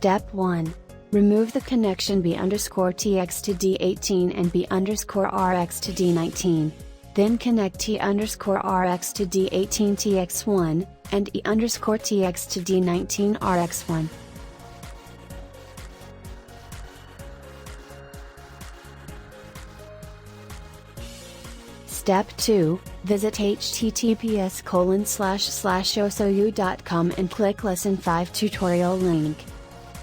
Step 1. Remove the connection B_TX to D18 and B_RX to D19. Then connect T_RX to D18 TX1, and E_TX to D19 RX1. Step 2. Visit https://osou.com and click Lesson 5 tutorial link.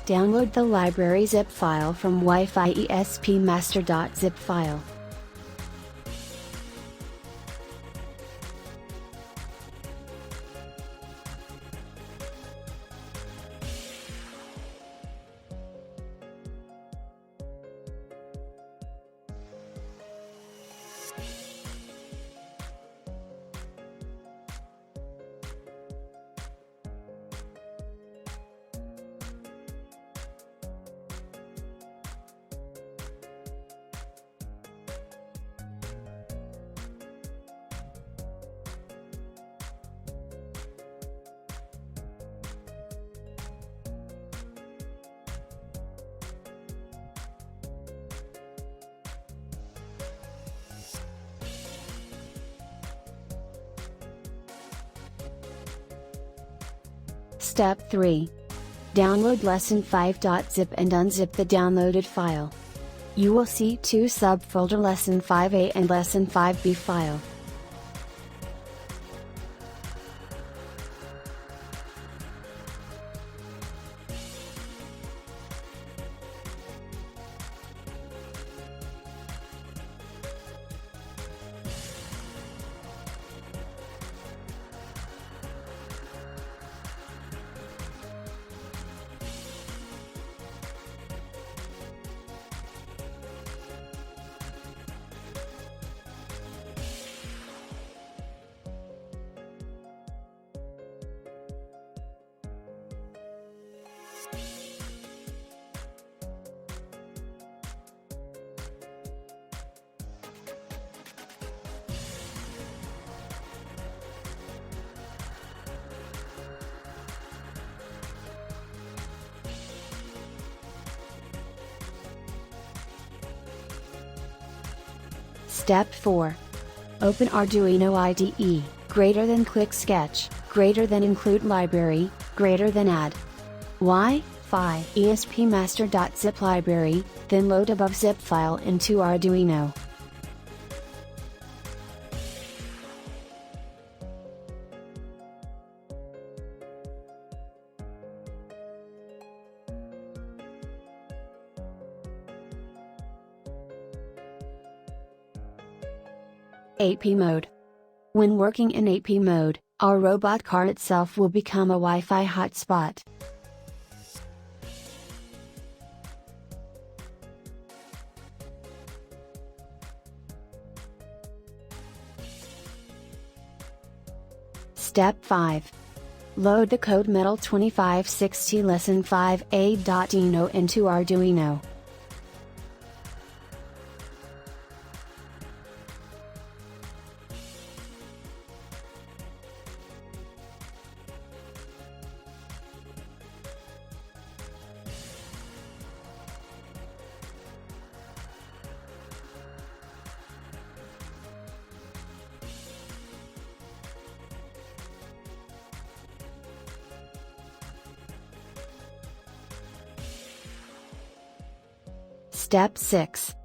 Download the library zip file from Wi-Fi espmaster.zip file. Step 3. Download lesson 5.zip and unzip the downloaded file. You will see two subfolder lesson 5a and lesson 5b file. Step 4. Open Arduino IDE, greater than click Sketch, greater than include library, greater than add Wi-Fi espmaster.zip library, then load above zip file into Arduino. AP mode. When working in AP mode, our robot car itself will become a Wi-Fi hotspot. Step 5. Load the code Metal 2560 Lesson 5a.ino into Arduino. Step 6.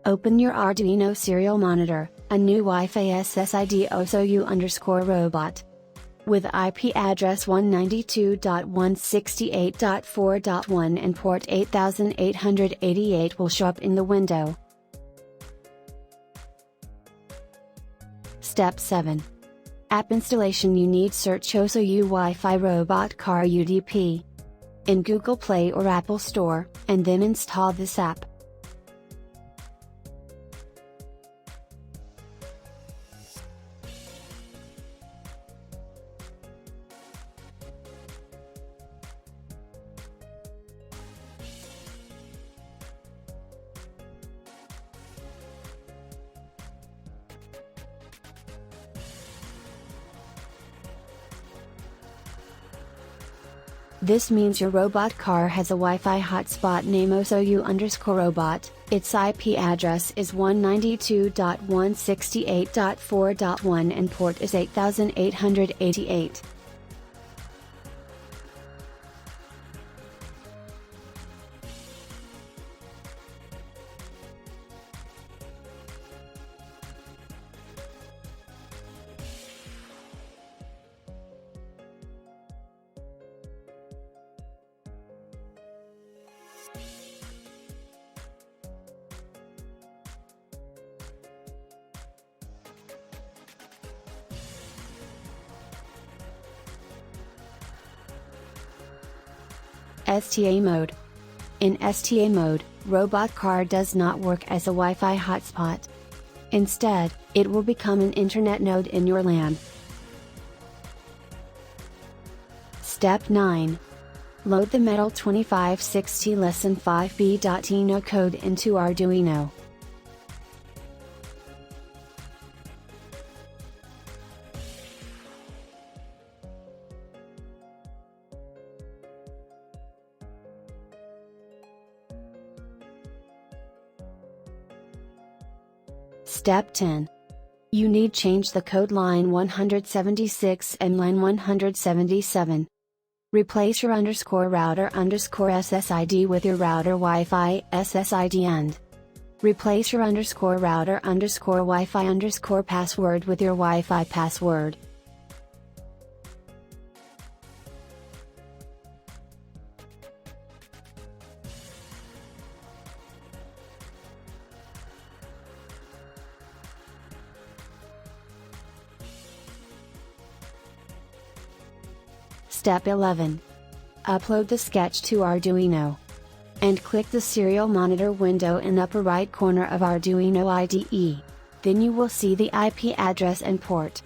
Open your Arduino serial monitor, a new Wi-Fi SSID OSOU_robot. With IP address 192.168.4.1 and port 8888 will show up in the window. Step 7. App installation. You need search OSOU Wi-Fi Robot Car UDP in Google Play or Apple Store, and then install this app. This means your robot car has a Wi-Fi hotspot name OSOU_robot, its IP address is 192.168.4.1 and port is 8888. STA mode. In STA mode, robot car does not work as a Wi-Fi hotspot. Instead, it will become an internet node in your LAN. Step 9. Load the Metal 2560 Lesson 5B.Eno code into Arduino. Step 10. You need change the code line 176 and line 177. Replace your _router _SSID with your router Wi-Fi SSID and replace your _router Wi-Fi password with your Wi-Fi password. Step 11. Upload the sketch to Arduino. And click the serial monitor window in upper right corner of Arduino IDE. Then you will see the IP address and port.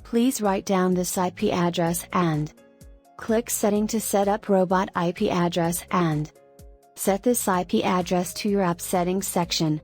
Please write down this IP address and click Setting to set up robot IP address and set this IP address to your app settings section.